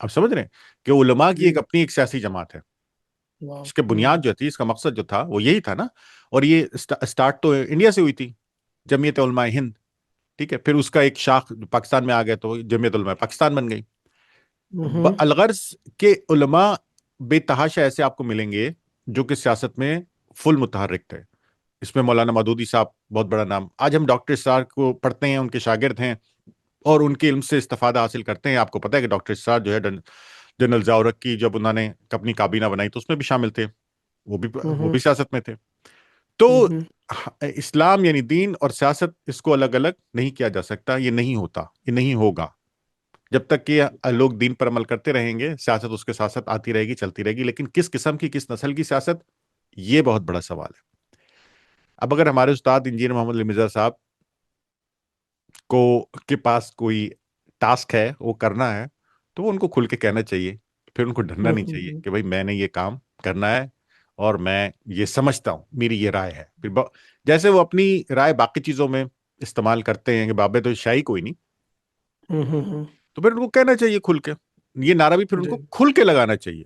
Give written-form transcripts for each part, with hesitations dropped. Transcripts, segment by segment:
آپ سمجھ رہے ہیں کہ علماء کی جی. اپنی ایک سیاسی جماعت ہے. واو. اس کے بنیاد جو تھی، اس کا مقصد جو تھا وہ یہی تھا نا. اور یہ اسٹارٹ تو انڈیا سے ہوئی تھی، جمعیت علماء ہند. ٹھیک ہے، پھر اس کا ایک شاخ پاکستان میں آ گیا تو جمعیت علماء پاکستان بن گئی. الغرض کے علماء بے تحاشا ایسے آپ کو ملیں گے جو کہ سیاست میں فل متحرک تھے. اس میں مولانا مودودی صاحب بہت بڑا نام. آج ہم ڈاکٹر اسرار کو پڑھتے ہیں، ان کے شاگرد ہیں اور ان کے علم سے استفادہ حاصل کرتے ہیں. آپ کو پتہ ہے کہ ڈاکٹر اسرار جو ہے جنرل ضیاء کی جب انہوں نے اپنی کابینہ بنائی تو اس میں بھی شامل تھے، وہ بھی سیاست میں تھے. تو اسلام یعنی دین اور سیاست، اس کو الگ الگ نہیں کیا جا سکتا. یہ نہیں ہوتا، یہ نہیں ہوگا. جب تک کہ لوگ دین پر عمل کرتے رہیں گے، سیاست اس کے ساتھ ساتھ آتی رہے گی، چلتی رہے گی. لیکن کس قسم کی، کس نسل کی سیاست، یہ بہت بڑا سوال ہے. اب اگر ہمارے استاد انجینئر محمد علی مرزا صاحب کو کے پاس کوئی ٹاسک ہے، وہ کرنا ہے، تو وہ ان کو کھل کے کہنا چاہیے. پھر ان کو ڈرنا نہیں چاہیے کہ بھائی میں نے یہ کام کرنا ہے اور میں یہ سمجھتا ہوں، میری یہ رائے ہے. پھر جیسے وہ اپنی رائے باقی چیزوں میں استعمال کرتے ہیں کہ بابے تو شاہی کوئی نہیں، تو پھر ان کو کہنا چاہیے کھل کے. یہ نعرہ بھی پھر ان جی. کو کھل کے لگانا چاہیے.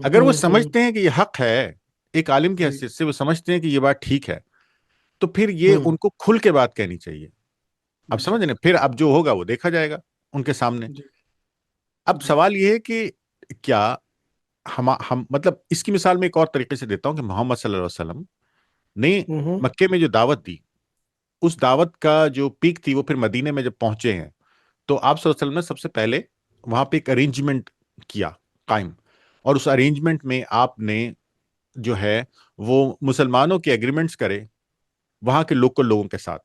اگر وہ سمجھتے ہیں کہ یہ حق ہے، ایک عالم کی جی. حیثیت سے وہ سمجھتے ہیں کہ یہ بات ٹھیک ہے، تو پھر یہ ان کو کھل کے بات کہنی چاہیے. اب جی. سمجھ رہے ہیں؟ پھر اب جو ہوگا وہ دیکھا جائے گا ان کے سامنے. جی. اب جی. سوال یہ ہے کہ کیا ہم مطلب اس کی مثال میں ایک اور طریقے سے دیتا ہوں کہ محمد صلی اللہ علیہ وسلم نے مکے میں جو دعوت دی، اس دعوت کا جو پیک تھی وہ پھر مدینے میں جب پہنچے ہیں تو آپ صلی اللہ علیہ وسلم نے سب سے پہلے وہاں پہ ایک ارینجمنٹ کیا قائم. اور اس ارینجمنٹ میں آپ نے جو ہے وہ مسلمانوں کے ایگریمنٹس کرے وہاں کے لوکل لوگوں کے ساتھ.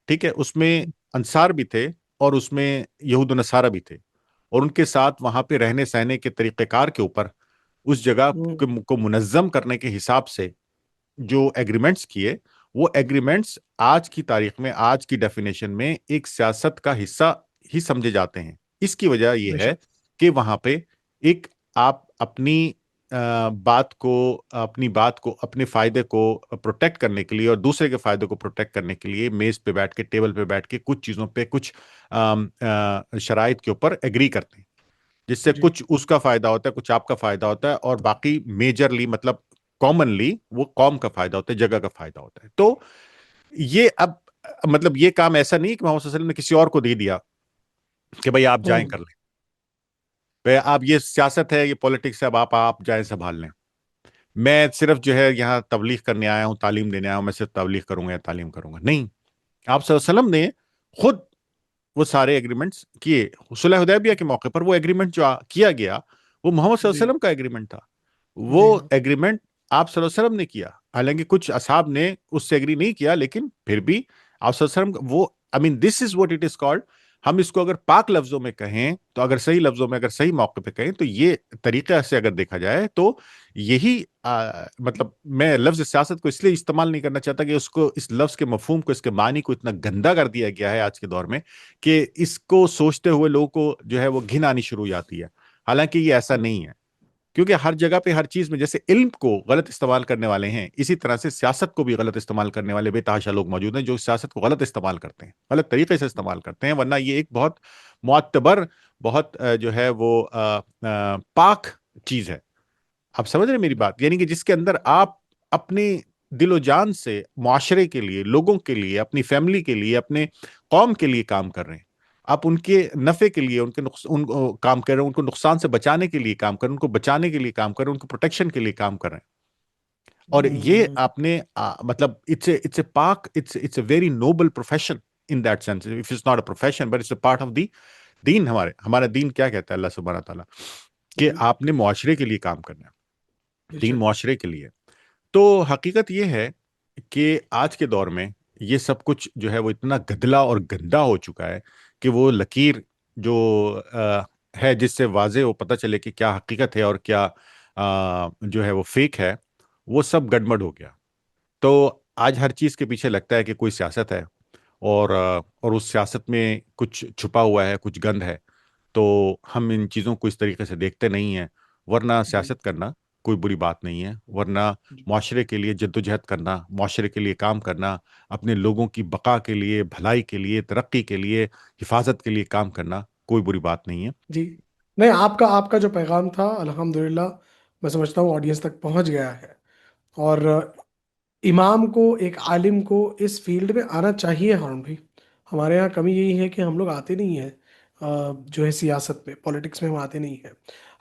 ٹھیک ہے، اس میں انصار بھی تھے اور اس میں یہود و نصارہ بھی تھے. اور ان کے ساتھ وہاں پہ رہنے سہنے کے طریقہ کار کے اوپر اس جگہ کو منظم کرنے کے حساب سے جو ایگریمنٹس کیے، وہ ایگریمنٹس آج کی تاریخ میں، آج کی ڈیفینیشن میں ایک سیاست کا حصہ ہی سمجھے جاتے ہیں. اس کی وجہ یہ بے ہے شک. کہ وہاں پہ ایک آپ اپنی بات کو، اپنے فائدے کو پروٹیکٹ کرنے کے لیے اور دوسرے کے فائدے کو پروٹیکٹ کرنے کے لیے میز پہ بیٹھ کے، ٹیبل پہ بیٹھ کے کچھ چیزوں پہ، کچھ شرائط کے اوپر ایگری کرتے ہیں، جس سے جی. کچھ اس کا فائدہ ہوتا ہے، کچھ آپ کا فائدہ ہوتا ہے، اور باقی میجرلی مطلب کامنلی وہ قوم کا فائدہ ہوتا ہے، جگہ کا فائدہ ہوتا ہے. تو یہ اب مطلب یہ کام ایسا نہیں کہ محمد صلی اللہ علیہ وسلم نے کسی اور کو دے دیا کہ بھئی آپ جائیں کر لیں، بھئی آپ یہ سیاست ہے، یہ پولیٹکس ہے، اب آپ جائیں سنبھال لیں. میں صرف جو ہے یہاں تبلیغ کرنے آیا ہوں، تعلیم دینے آیا ہوں، میں صرف تبلیغ کروں گا یا تعلیم کروں گا. نہیں، آپ صلی اللہ علیہ وسلم نے خود وہ سارے ایگریمنٹس کیے. صلح حدیبیہ کے موقع پر وہ ایگریمنٹ جو کیا گیا وہ محمد صلی اللہ جی. علیہ وسلم کا ایگریمنٹ تھا. جی. وہ ہاں. ایگریمنٹ آپ صلی اللہ علیہ وسلم نے کیا، حالانکہ کچھ اصحاب نے اس سے ایگری نہیں کیا، لیکن پھر بھی آپ صلی اللہ علیہ وسلم وہ this is what it is called. ہم اس کو اگر پاک لفظوں میں کہیں تو، اگر صحیح لفظوں میں، اگر صحیح موقع پہ کہیں تو، یہ طریقے سے اگر دیکھا جائے تو یہی مطلب میں لفظ سیاست کو اس لیے استعمال نہیں کرنا چاہتا کہ اس لفظ کے مفہوم کو، اس کے معنی کو اتنا گندا کر دیا گیا ہے آج کے دور میں کہ اس کو سوچتے ہوئے لوگوں کو جو ہے وہ گھن آنی شروع ہو جاتی ہے. حالانکہ یہ ایسا نہیں ہے، کیونکہ ہر جگہ پہ، ہر چیز میں جیسے علم کو غلط استعمال کرنے والے ہیں، اسی طرح سے سیاست کو بھی غلط استعمال کرنے والے بے تحاشا لوگ موجود ہیں جو سیاست کو غلط استعمال کرتے ہیں، غلط طریقے سے استعمال کرتے ہیں. ورنہ یہ ایک بہت معتبر، بہت جو ہے وہ پاک چیز ہے. آپ سمجھ رہے ہیں میری بات؟ یعنی کہ جس کے اندر آپ اپنے دل و جان سے معاشرے کے لیے، لوگوں کے لیے، اپنی فیملی کے لیے، اپنے قوم کے لیے کام کر رہے ہیں. آپ ان کے نفع کے لیے ان کو کام کر رہے ہیں، ان کو نقصان سے بچانے کے لیے کام کر رہے ہیں، ان کو بچانے کے لیے کام کر رہے ہیں، ان کو پروٹیکشن کے لیے کام کر رہے ہیں. اور یہ آپ نے مطلب اٹس اے پاک، it's a very noble profession in that sense. If it's not a profession but it's a part of the دین. ہمارا دین کیا کہتا ہے اللہ سبحانہ تعالیٰ کہ جی. آپ نے معاشرے کے لیے کام کرنا ہے، بے دین شک. معاشرے کے لیے. تو حقیقت یہ ہے کہ آج کے دور میں یہ سب کچھ جو ہے وہ اتنا گدلا اور گندا ہو چکا ہے کہ وہ لکیر جو ہے جس سے واضح وہ پتہ چلے کہ کیا حقیقت ہے اور کیا جو ہے وہ فیک ہے، وہ سب گڑبڑ ہو گیا. تو آج ہر چیز کے پیچھے لگتا ہے کہ کوئی سیاست ہے، اور اس سیاست میں کچھ چھپا ہوا ہے، کچھ گند ہے. تو ہم ان چیزوں کو اس طریقے سے دیکھتے نہیں ہیں. ورنہ جی. سیاست کرنا کوئی بری بات نہیں ہے، ورنہ جی. معاشرے کے لیے جد و جہد کرنا، معاشرے کے لیے کام کرنا، اپنے لوگوں کی بقا کے لیے، بھلائی کے لیے، ترقی کے لیے، حفاظت کے لیے کام کرنا کوئی بری بات نہیں ہے. جی. نہیں، آپ کا جو پیغام تھا الحمدللہ میں سمجھتا ہوں آڈینس تک پہنچ گیا ہے، اور امام کو، ایک عالم کو اس فیلڈ میں آنا چاہیے ہارون بھائی۔ ہمارے یہاں کمی یہی ہے کہ ہم لوگ آتے نہیں ہیں، جو ہے سیاست میں، پالیٹکس میں ہم آتے نہیں ہیں۔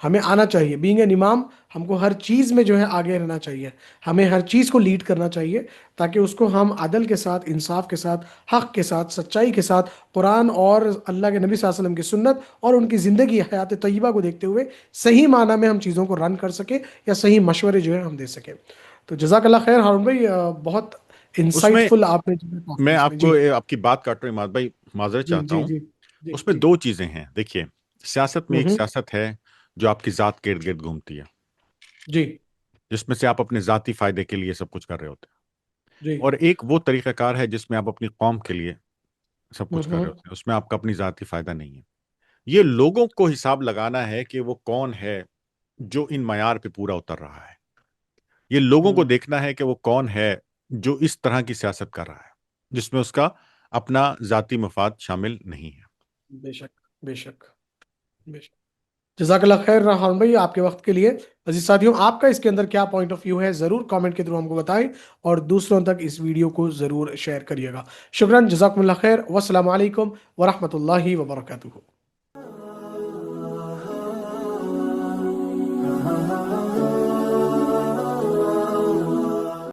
ہمیں آنا چاہیے، بینگ این امام ہم کو ہر چیز میں جو ہے آگے رہنا چاہیے، ہمیں ہر چیز کو لیڈ کرنا چاہیے، تاکہ اس کو ہم عدل کے ساتھ، انصاف کے ساتھ، حق کے ساتھ، سچائی کے ساتھ، قرآن اور اللہ کے نبی صلی اللہ علیہ وسلم کی سنت اور ان کی زندگی حیات طیبہ کو دیکھتے ہوئے صحیح معنی میں ہم چیزوں کو رن کر سکیں، یا صحیح مشورے جو ہے ہم دے سکیں۔ تو جزاک اللہ خیر ہارون بھائی، بہت اس انسائٹ میں فل آپ نے جو ہے میں ٹاپک اس میں آپ کو جی آپ کی بات کاٹ رہا ہوں عماد بھائی، معذرت جی چاہتا جی ہوں۔ جی جی اس میں جی دو چیزیں ہیں، دیکھیے، سیاست میں ایک ہوں سیاست ہے جو آپ کی ذات کے ارد گرد گھومتی ہے، جی جس میں سے آپ اپنے ذاتی فائدے کے لیے سب کچھ کر رہے ہوتے ہیں، جی اور ایک وہ طریقہ کار ہے جس میں آپ اپنی قوم کے لیے سب کچھ کر رہے ہوں ہوتے ہیں، اس میں آپ کا اپنی ذاتی فائدہ نہیں ہے۔ یہ لوگوں کو حساب لگانا ہے کہ وہ کون ہے جو ان معیار پہ پورا اتر رہا ہے۔ یہ لوگوں کو ہوں دیکھنا ہے کہ وہ کون ہے جو اس طرح کی سیاست کر رہا ہے جس میں اس کا اپنا ذاتی مفاد شامل نہیں ہے۔ بے شک، بے شک، بے شک۔ جزاک اللہ خیر ہارون بھائی آپ کے وقت کے لیے۔ عزیز ساتھیوں، آپ کا اس کے اندر کیا پوائنٹ آف ویو ہے، ضرور کامنٹ کے تھرو ہم کو بتائیں، اور دوسروں تک اس ویڈیو کو ضرور شیئر کریے گا۔ شکراً، جزاکم اللہ خیر، والسلام علیکم ورحمۃ اللہ وبرکاتہ۔